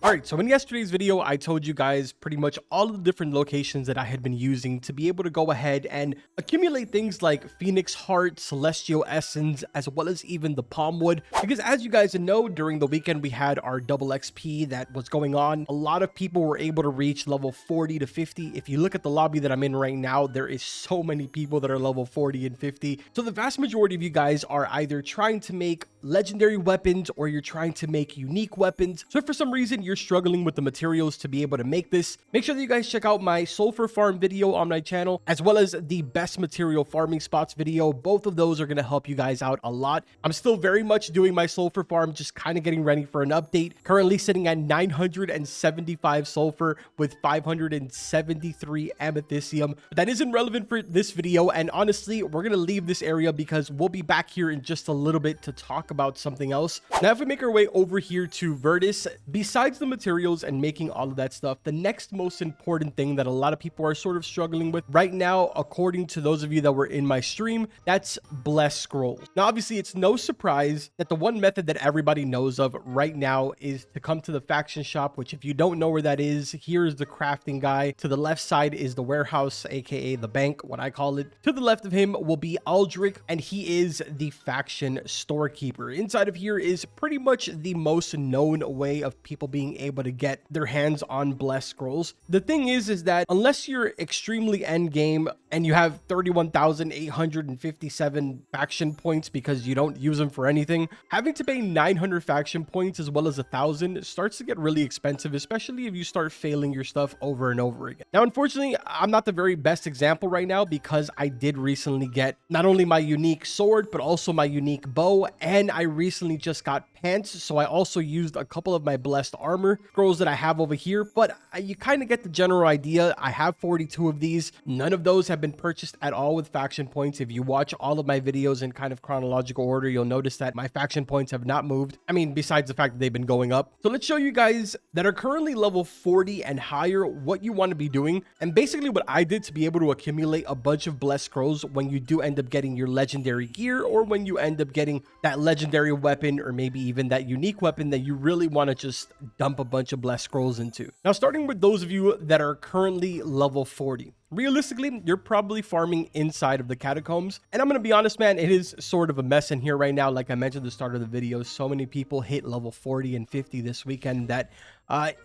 All right, so in yesterday's video, I told you guys pretty much all of the different locations that I had been using to be able to go ahead and accumulate things like Phoenix Heart, Celestial Essence, as well as even the Palmwood. Because as you guys know, during the weekend, we had our double XP that was going on. A lot of people were able to reach level 40 to 50. If you look at the lobby that I'm in right now, there is so many people that are level 40 and 50. So the vast majority of you guys are either trying to make legendary weapons or you're trying to make unique weapons. So if for some reason you're struggling with the materials to be able to make this, make sure that you guys check out my sulfur farm video on my channel, as well as the best material farming spots video. Both of those are going to help you guys out a lot. I'm still very much doing my sulfur farm, just kind of getting ready for an update. Currently sitting at 975 sulfur with 573 amethystine. But that isn't relevant for this video, and honestly, we're going to leave this area because we'll be back here in just a little bit to talk about something else. Now, if we make our way over here to Virtus, besides the materials and making all of that stuff, the next most important thing that a lot of people are sort of struggling with right now, according to those of you that were in my stream, that's blessed scrolls. Now, obviously, it's no surprise that the one method that everybody knows of right now is to come to the faction shop, which if you don't know where that is, here's the crafting guy. To the left side is the warehouse, aka the bank, what I call it. To the left of him will be Aldrich, and he is the faction storekeeper. Inside of here is pretty much the most known way of people being able to get their hands on blessed scrolls. The thing is that unless you're extremely end game and you have 31,857 faction points because you don't use them for anything, having to pay 900 faction points as well as 1,000 starts to get really expensive, especially if you start failing your stuff over and over again. Now, unfortunately, I'm not the very best example right now because I did recently get not only my unique sword, but also my unique bow, and I recently just got pants, so I also used a couple of my blessed armor scrolls that I have over here, but you kind of get the general idea. I have 42 of these. None of those have been purchased at all with faction points. If you watch all of my videos in kind of chronological order, you'll notice that my faction points have not moved. I mean, besides the fact that they've been going up. So let's show you guys that are currently level 40 and higher what you want to be doing, and basically what I did to be able to accumulate a bunch of blessed scrolls when you do end up getting your legendary gear, or when you end up getting that legendary weapon, or maybe even that unique weapon that you really want to just dump a bunch of blessed scrolls into. Now, starting with those of you that are currently level 40. Realistically, you're probably farming inside of the catacombs. And I'm going to be honest, man, it is sort of a mess in here right now. Like I mentioned at the start of the video, so many people hit level 40 and 50 this weekend that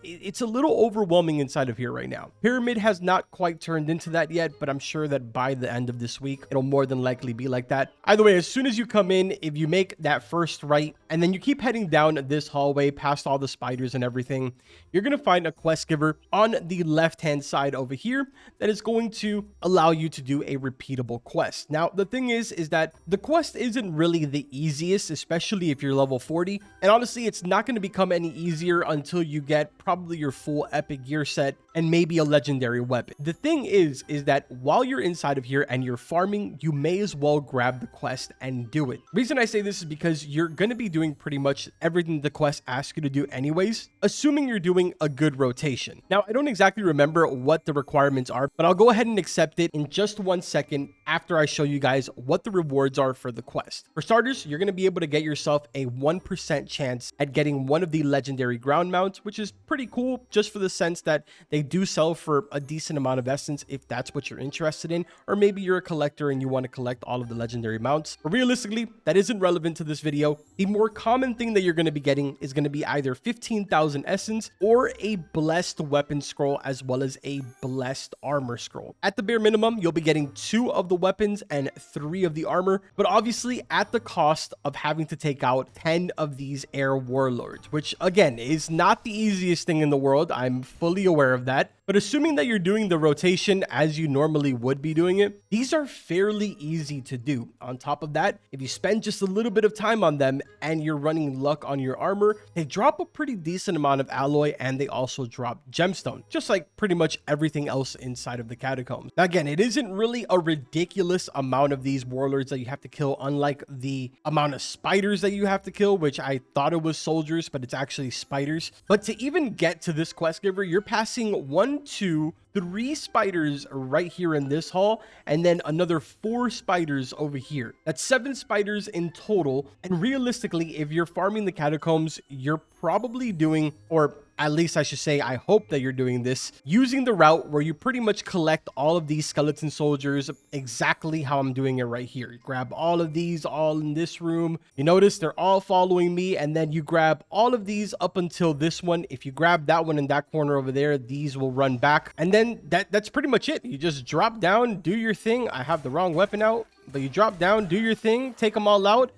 it's a little overwhelming inside of here right now. Pyramid has not quite turned into that yet, but I'm sure that by the end of this week, it'll more than likely be like that. Either way, as soon as you come in, if you make that first right, and then you keep heading down this hallway past all the spiders and everything, you're going to find a quest giver on the left-hand side over here that is going to allow you to do a repeatable quest. Now, the thing is that the quest isn't really the easiest, especially if you're level 40. And honestly, it's not going to become any easier until you get probably your full epic gear set and maybe a legendary weapon. The thing is that while you're inside of here and you're farming, you may as well grab the quest and do it. The reason I say this is because you're going to be doing pretty much everything the quest asks you to do anyways, assuming you're doing a good rotation. Now, I don't exactly remember what the requirements are, but I'll go ahead and accept it in just 1 second after I show you guys what the rewards are for the quest. For starters, you're going to be able to get yourself a 1% chance at getting one of the legendary ground mounts, which is pretty cool just for the sense that they do sell for a decent amount of essence if that's what you're interested in, or maybe you're a collector and you want to collect all of the legendary mounts. But realistically, that isn't relevant to this video. The more common thing that you're going to be getting is going to be either 15,000 essence or a blessed weapon scroll, as well as a blessed armor scroll. At the bare minimum, you'll be getting 2 of the weapons and 3 of the armor, but obviously at the cost of having to take out 10 of these air warlords, which again is not the easiest thing in the world. I'm fully aware of that. But assuming that you're doing the rotation as you normally would be doing it, these are fairly easy to do. On top of that, if you spend just a little bit of time on them and you're running luck on your armor, they drop a pretty decent amount of alloy, and they also drop gemstone, just like pretty much everything else inside of the catacombs. Now, again, it isn't really a ridiculous amount of these warlords that you have to kill, unlike the amount of spiders that you have to kill, which I thought it was soldiers, but it's actually spiders. But to even get to this quest giver, you're passing 1, 2, 3 spiders right here in this hall, and then another 4 spiders over here. That's 7 spiders in total. And realistically, if you're farming the catacombs, you're probably doing, or at least I should say, I hope that you're doing this using the route where you pretty much collect all of these skeleton soldiers exactly how I'm doing it right here. You grab all of these all in this room. You notice they're all following me, and then you grab all of these up until this one. If you grab that one in that corner over there, these will run back, and then that's pretty much it. You just drop down, do your thing. I have the wrong weapon out, but you drop down, do your thing, take them all out,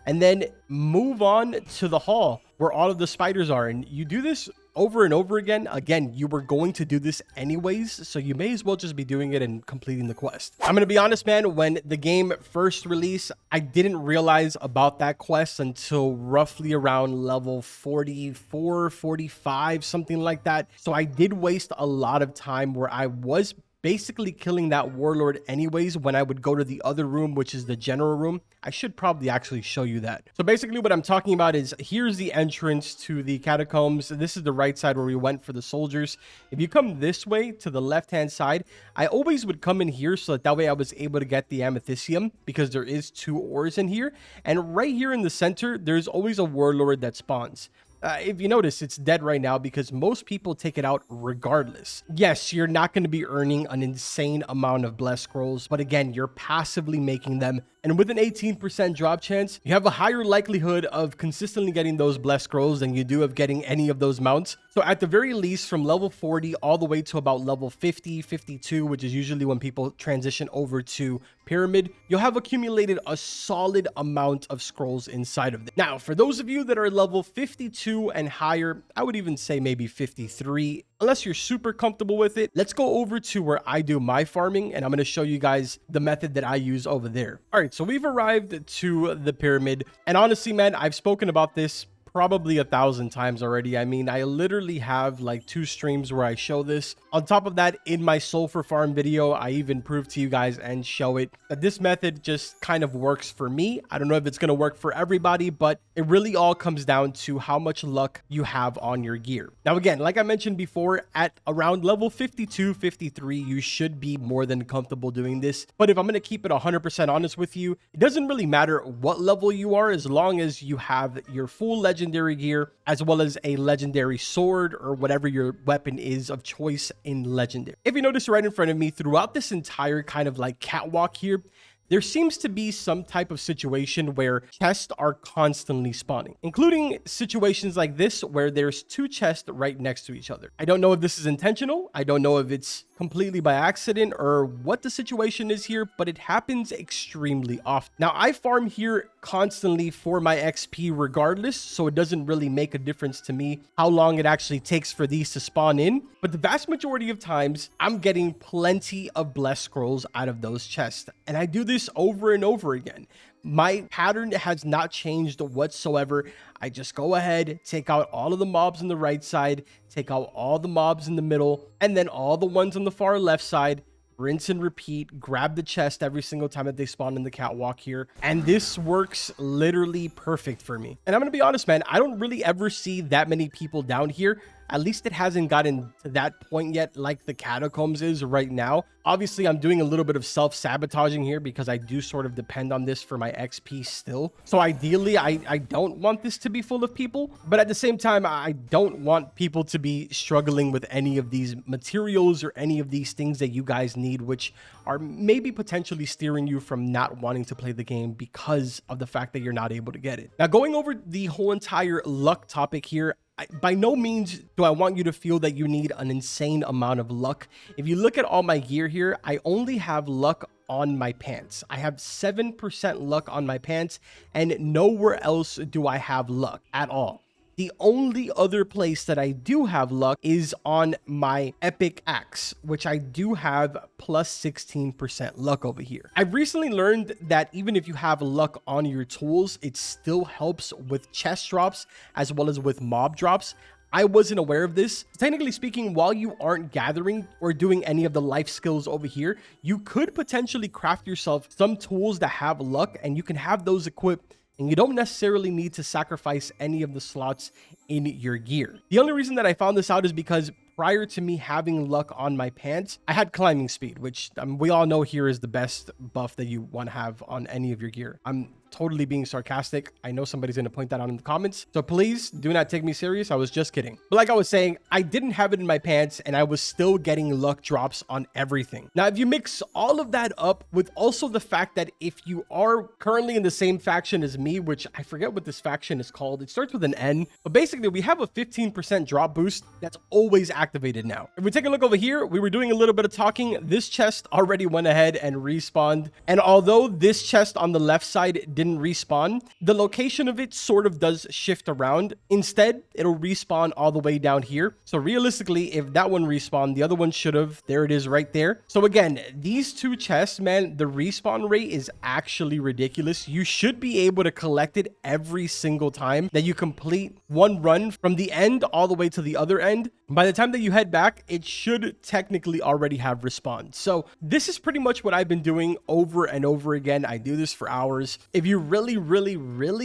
and then move on to the hall where all of the spiders are. And you do this over and over again. Again, you were going to do this anyways, so you may as well just be doing it and completing the quest. I'm gonna be honest, man, when the game first released, I didn't realize about that quest until roughly around level 44, 45, something like that. So I did waste a lot of time where I was basically killing that warlord anyways when I would go to the other room, which is the general room. I should probably actually show you that. So basically what I'm talking about is, here's the entrance to the catacombs. This is the right side where we went for the soldiers. If you come this way to the left hand side, I always would come in here so that way I was able to get the amethystine, because there is 2 ores in here. And right here in the center, there's always a warlord that spawns. If you notice, it's dead right now because most people take it out regardless. Yes, you're not going to be earning an insane amount of blessed scrolls, but again, you're passively making them. And with an 18% drop chance, you have a higher likelihood of consistently getting those blessed scrolls than you do of getting any of those mounts. So at the very least, from level 40 all the way to about level 50, 52, which is usually when people transition over to pyramid, you'll have accumulated a solid amount of scrolls inside of it. Now, for those of you that are level 52 and higher, I would even say maybe 53, unless you're super comfortable with it, let's go over to where I do my farming, and I'm going to show you guys the method that I use over there. All right, so we've arrived to the pyramid, and honestly, man, I've spoken about this probably 1,000 times already. I mean, I literally have like 2 streams where I show this. On top of that, in my sulfur farm video, I even prove to you guys and show it that this method just kind of works for me. I don't know if it's going to work for everybody, but it really all comes down to how much luck you have on your gear. Now, again, like I mentioned before, at around level 52, 53, you should be more than comfortable doing this. But if I'm going to keep it 100% honest with you, it doesn't really matter what level you are, as long as you have your full legendary gear, as well as a legendary sword or whatever your weapon is of choice in legendary. If you notice right in front of me, throughout this entire kind of like catwalk here, there seems to be some type of situation where chests are constantly spawning, including situations like this where there's 2 chests right next to each other. I don't know if this is intentional. I don't know if it's completely by accident or what the situation is here, but it happens extremely often. Now, I farm here constantly for my XP regardless, so it doesn't really make a difference to me how long it actually takes for these to spawn in. But the vast majority of times, I'm getting plenty of blessed scrolls out of those chests, and I do this over and over again. My pattern has not changed whatsoever. I just go ahead, take out all of the mobs on the right side, take out all the mobs in the middle, and then all the ones on the far left side, rinse and repeat, grab the chest every single time that they spawn in the catwalk here. And this works literally perfect for me. And I'm gonna be honest, man, I don't really ever see that many people down here. At least it hasn't gotten to that point yet like the catacombs is right now. Obviously, I'm doing a little bit of self-sabotaging here because I do sort of depend on this for my XP still. So ideally, I don't want this to be full of people. But at the same time, I don't want people to be struggling with any of these materials or any of these things that you guys need, which are maybe potentially steering you from not wanting to play the game because of the fact that you're not able to get it. Now, going over the whole entire luck topic here, by no means do I want you to feel that you need an insane amount of luck. If you look at all my gear here, I only have luck on my pants. I have 7% luck on my pants, and nowhere else do I have luck at all. The only other place that I do have luck is on my epic axe, which I do have plus 16% luck over here. I've recently learned that even if you have luck on your tools, it still helps with chest drops as well as with mob drops. I wasn't aware of this. Technically speaking, while you aren't gathering or doing any of the life skills over here, you could potentially craft yourself some tools that have luck, and you can have those equipped, and you don't necessarily need to sacrifice any of the slots in your gear. The only reason that I found this out is because prior to me having luck on my pants, I had climbing speed, which we all know here is the best buff that you want to have on any of your gear. I'm totally being sarcastic. I know somebody's going to point that out in the comments. So please do not take me serious. I was just kidding. But like I was saying, I didn't have it in my pants and I was still getting luck drops on everything. Now, if you mix all of that up with also the fact that if you are currently in the same faction as me, which I forget what this faction is called, it starts with an N, but basically we have a 15% drop boost that's always activated now. If we take a look over here, we were doing a little bit of talking. This chest already went ahead and respawned. And although this chest on the left side didn't respawn, the location of it sort of does shift around. Instead, it'll respawn all the way down here. So realistically, if that one respawned, the other one should have. There it is right there. So again, these two chests, man, the respawn rate is actually ridiculous. You should be able to collect it every single time that you complete one run from the end all the way to the other end. By the time that you head back, it should technically already have respawned. So this is pretty much what I've been doing over and over again. I do this for hours. If you really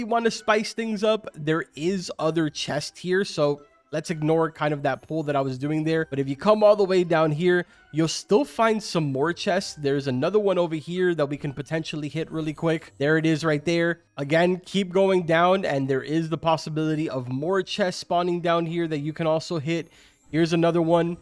want to spice things up, there is other chests here. So let's ignore kind of that pull that I was doing there. But if you come all the way down here, you'll still find some more chests. There's another one over here that we can potentially hit really quick. There it is right there. Again, keep going down and there is the possibility of more chests spawning down here that you can also hit. Here's another one.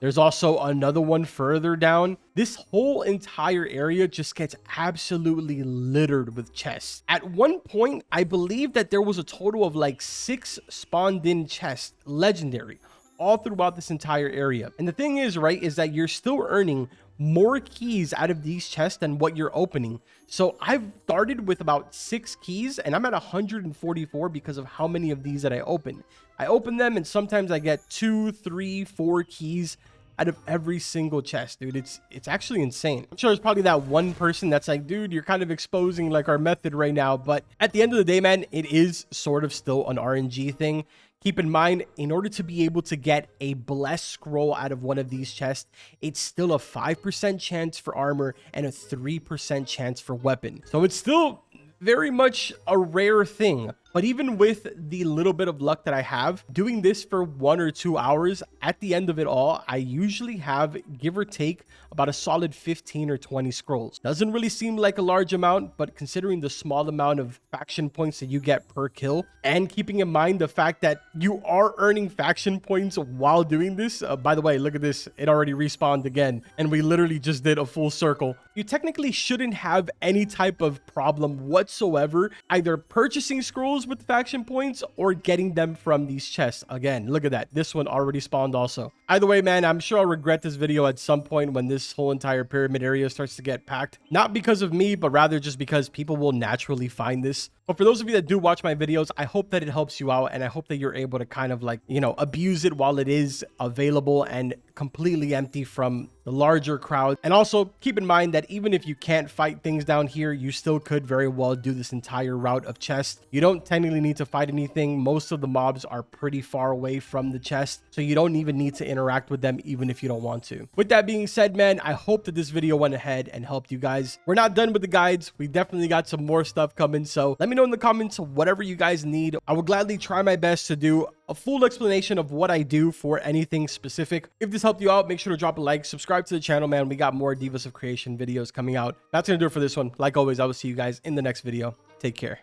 There's also another one further down. This whole entire area just gets absolutely littered with chests. At one point, I believe that there was a total of like 6 spawned in chests, legendary, all throughout this entire area. And the thing is, right, is that you're still earning more keys out of these chests than what you're opening. So I've started with about 6 keys and I'm at 144 because of how many of these that I open. I open them and sometimes I get 2, 3, 4 keys out of every single chest, dude. It's actually insane. I'm sure there's probably that one person that's like, dude, you're kind of exposing like our method right now. But at the end of the day, man, it is sort of still an RNG thing. Keep in mind, in order to be able to get a blessed scroll out of one of these chests, it's still a 5% chance for armor and a 3% chance for weapon. So it's still very much a rare thing. But even with the little bit of luck that I have, doing this for 1 or 2 hours, at the end of it all, I usually have, give or take, about a solid 15 or 20 scrolls. Doesn't really seem like a large amount, but considering the small amount of faction points that you get per kill, and keeping in mind the fact that you are earning faction points while doing this, by the way, look at this, it already respawned again, and we literally just did a full circle. You technically shouldn't have any type of problem whatsoever, either purchasing scrolls with faction points or getting them from these chests. Again, look at that. This one already spawned also. Either way, man, I'm sure I'll regret this video at some point when this whole entire pyramid area starts to get packed. Not because of me, but rather just because people will naturally find this. But for those of you that do watch my videos, I hope that it helps you out and I hope that you're able to kind of like, you know, abuse it while it is available and completely empty from the larger crowd. And also keep in mind that even if you can't fight things down here, you still could very well do this entire route of chests. You don't technically need to fight anything. Most of the mobs are pretty far away from the chest, so you don't even need to interact with them even if you don't want to. With that being said, man, I hope that this video went ahead and helped you guys. We're not done with the guides. We definitely got some more stuff coming, so let me know in the comments whatever you guys need. I will gladly try my best to do a full explanation of what I do for anything specific. If this helped you out, make sure to drop a like, subscribe to the channel, man. We got more Devas of Creation videos coming out. That's gonna do it for this one. Like always, I will see you guys in the next video. Take care.